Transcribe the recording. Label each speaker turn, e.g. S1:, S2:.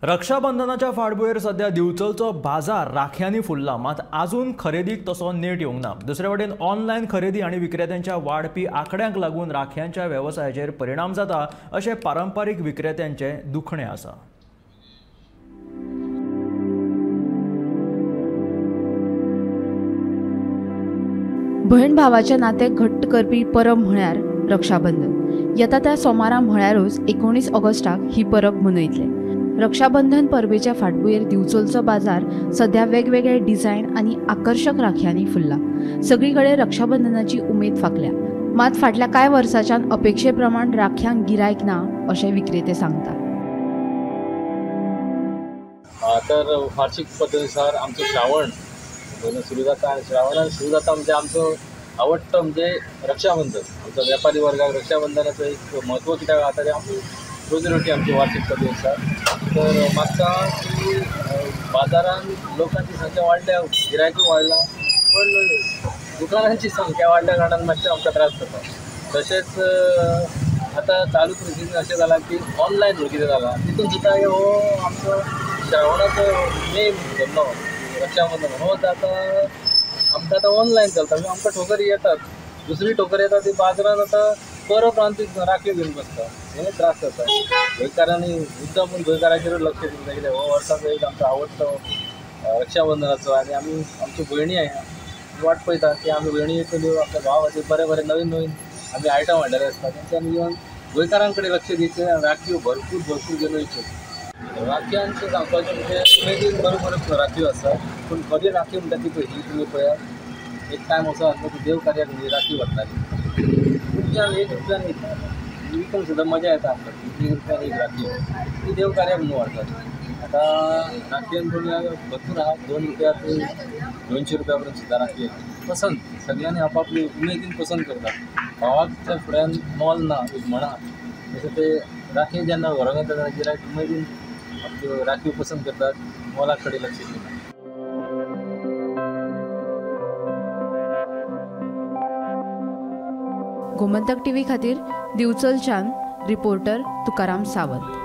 S1: रक्षाबंधनाच्या फाटभुंयेर सध्या दिवचलचो बाजार राख्यांनी फुलला, मात अजून खरेदीक तसो नेट येवंक ना। दुसरे वटेन ऑनलायन खरेदी आणि विक्रेत्यांच्या वाडपी आंकड्यांक लागून राख्यांच्या वेवसायाचेर परिणाम जाता अशें पारंपारीक विक्रेत्यांचें दुखणें आसा।
S2: भयण भावाचे नाते घट्ट करपी परब म्हळ्यार रक्षाबंधन। येता त्या सोमारा म्हळ्यारूच 19 ऑगस्टाक ही परब मनयतले। रक्षाबंधन परबेच्या फाटभुंयेर दिवचलचो बाजार सध्या वेगवेगळे डिझायन आणि आकर्षक राख्यांनी फुलला। सगळीकडे रक्षाबंधनाची उमेद फाकल्या, मात फाटल्या कांय वर्सांच्यान अपेक्षे प्रमाण राख्यांक गिरायक ना अशें विक्रेते सांगतात।
S3: तर वार्षिक पद्धतीनुसार आमचं श्रावण सुरू जाता आणि श्रावणात सुरू जाता म्हणजे आमचं आवडतं म्हणजे रक्षाबंधन। आमचा व्यापारी वर्गाक रक्षाबंधनाचं एक महत्त्व कित्याक आता ते आमची रोजीरोटी आमची वार्षिक पद्धतीनुसार। तर मागता की बाजारात लोकांची संख्या वाढल्या, गिरायकूय वाढला, पण दुकानांची संख्या वाढल्या कारणान मातशें आमकां त्रास जाता। तशेंच आता चालू परिस्थितीन अशें जाला की ऑनलायन कितें जाला तितून सुद्दां हो आमचो श्रावणाचो मेन धंदो रक्षाबंधन हो जाता आमकां आतां ऑनलायन चलता। आमकां ठोकर येतात, दुसरी ठोकर येता ती बाजारात आतां परत रावन राखी घेवन बसता, हे त्रास जाता। गोंयकारांनी मुद्दाम पूण गोंयकारांचेरूच लक्ष दिवंक जाय, कित्याक हो वर्साचो एक आमचो आवडतो रक्षाबंधनाचो आनी आमी आमच्यो भयणी वाट पळयता की आमी भयणी येतल्यो, आपल्या भावाचे बरे बरे नवीन नवीन आमी आयटम हाडलेले आसता, तेंच्यांनी येवन गोंयकारां कडेन लक्ष दिवचें, राखयो भरपूर घेवन वयच्यो। राखयांचें सांगपाचें म्हणजे उमेदीन बऱ्यो राखयो आसा, पूण खरी राखी म्हणटा ती पळय तुमी पळयात, एक टायम असो आसलो की देव कार्याक राखी व्हरताली, रुपयान एक रुपयान विकूंक सुद्दां मजा येता आमकां। 1 रुपयान एक राखी ती देव कार्याक म्हणून व्हरतात। आतां राखयेन भरपूर आहा, 2 रुपया ते 200 रुपया पर्यंत सुद्दां राखी पसंत सगळ्यांनी आपापली उमेदीन पसंत करतात। भावाच्या फुड्यान मोल ना एक म्हणा, तशें ते राखी जेन्ना व्हरोंक येता तेन्ना गिरायक उमेदीन आपल्यो राखयो पसंत करतात, मोलाक कडेन लक्ष दितात।
S2: गोमंतक टीव्ही खातीर दिवचलच्यान रिपोर्टर तुकाराम सावंत।